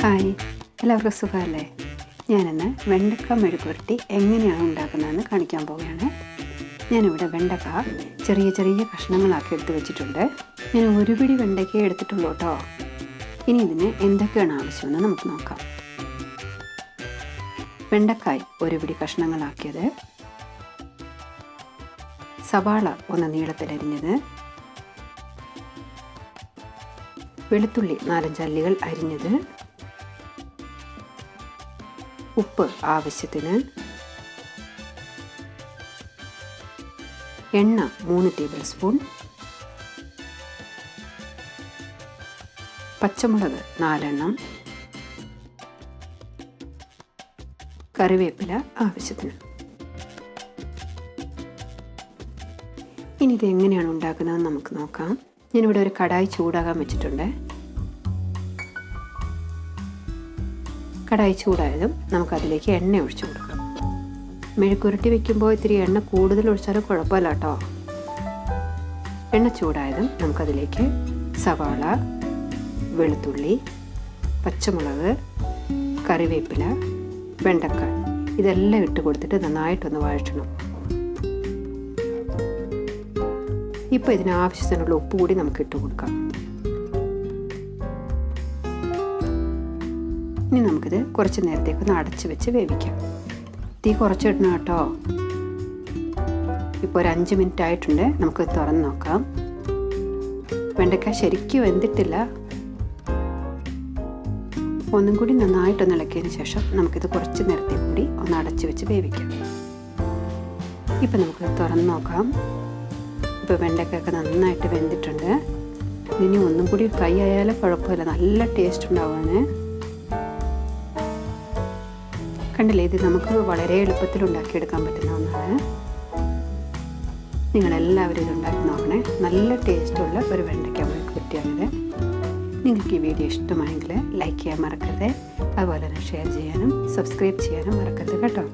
Hi, എല്ലാവർക്കും സുഖമല്ലേ? ഞാനിന്ന് വെണ്ടക്ക മെഴുക്കുവരട്ടി എങ്ങനെയാണ് ഉണ്ടാക്കുന്നതെന്ന് കാണിക്കാൻ പോവുകയാണ്. ഞാനിവിടെ വെണ്ടക്ക ചെറിയ ചെറിയ കഷ്ണങ്ങളാക്കി എടുത്ത് വെച്ചിട്ടുണ്ട്. ഞാൻ ഒരു പിടി വെണ്ടയ്ക്കേ എടുത്തിട്ടുള്ളൂ കേട്ടോ. ഇനി ഇതിന് എന്തൊക്കെയാണ് ആവശ്യമെന്ന് നമുക്ക് നോക്കാം. വെണ്ടക്കായ് ഒരു പിടി കഷ്ണങ്ങളാക്കിയത്, സവാള ഒന്ന് നീളത്തിലരിഞ്ഞത്, വെളുത്തുള്ളി 4-5 അല്ലികൾ അരിഞ്ഞത്, ഉപ്പ് ആവശ്യത്തിന്, എണ്ണ 3 ടേബിൾ സ്പൂൺ, പച്ചമുളക് 4 എണ്ണം, കറിവേപ്പില ആവശ്യത്തിന്. ഇനി ഇത് എങ്ങനെയാണ് ഉണ്ടാക്കുന്നതെന്ന് നമുക്ക് നോക്കാം. ഞാനിവിടെ ഒരു കടായി ചൂടാകാൻ വെച്ചിട്ടുണ്ട്. കടായി ചൂടായതും നമുക്കതിലേക്ക് എണ്ണ ഒഴിച്ചു കൊടുക്കാം. മെഴുക്കുരുട്ടി വെക്കുമ്പോൾ ഇത്തിരി എണ്ണ കൂടുതൽ ഒഴിച്ചാലും കുഴപ്പമില്ല കേട്ടോ. എണ്ണ ചൂടായതും നമുക്കതിലേക്ക് സവാള, വെളുത്തുള്ളി, പച്ചമുളക്, കറിവേപ്പില, വെണ്ടക്ക ഇതെല്ലാം ഇട്ട് കൊടുത്തിട്ട് നന്നായിട്ടൊന്ന് വഴറ്റണം. ഇപ്പോൾ ഇതിനാവശ്യത്തിനുള്ള ഉപ്പ് കൂടി നമുക്ക് ഇട്ട് കൊടുക്കാം. ഇനി നമുക്കിത് കുറച്ച് നേരത്തേക്കൊന്ന് അടച്ച് വെച്ച് വേവിക്കാം. തീ കുറച്ചിടണം കേട്ടോ. ഇപ്പോൾ ഒരു 5 മിനിറ്റ് ആയിട്ടുണ്ട്. നമുക്ക് തുറന്ന് നോക്കാം. വെണ്ടയ്ക്ക ശരിക്കും വെന്തിട്ടില്ല. ഒന്നും കൂടി നന്നായിട്ടൊന്ന് ഇളക്കിയതിന് ശേഷം നമുക്കിത് കുറച്ച് നേരത്തേക്ക് കൂടി ഒന്ന് അടച്ച് വെച്ച് വേവിക്കാം. ഇപ്പം നമുക്ക് തുറന്ന് നോക്കാം. ഇപ്പോൾ വെണ്ടയ്ക്കൊക്കെ നന്നായിട്ട് വെന്തിട്ടുണ്ട്. ഇനി ഒന്നും കൂടി ഫ്രൈ ആയാലും കുഴപ്പമില്ല, നല്ല ടേസ്റ്റ് ഉണ്ടാവാന്. കണ്ടില്ലേ, ഇത് നമുക്ക് വളരെ എളുപ്പത്തിൽ ഉണ്ടാക്കിയെടുക്കാൻ പറ്റുന്ന ഒന്നാണ്. നിങ്ങളെല്ലാവരും ഇത് ഉണ്ടാക്കി നോക്കണേ. നല്ല ടേസ്റ്റുള്ള ഒരു വെണ്ടയ്ക്ക മെഴുക്കുവരട്ടിയാണിത്. നിങ്ങൾക്ക് ഈ വീഡിയോ ഇഷ്ടമായെങ്കിൽ ലൈക്ക് ചെയ്യാൻ മറക്കരുത്. അതുപോലെ തന്നെ ഷെയർ ചെയ്യാനും സബ്സ്ക്രൈബ് ചെയ്യാനും മറക്കരുത് കേട്ടോ.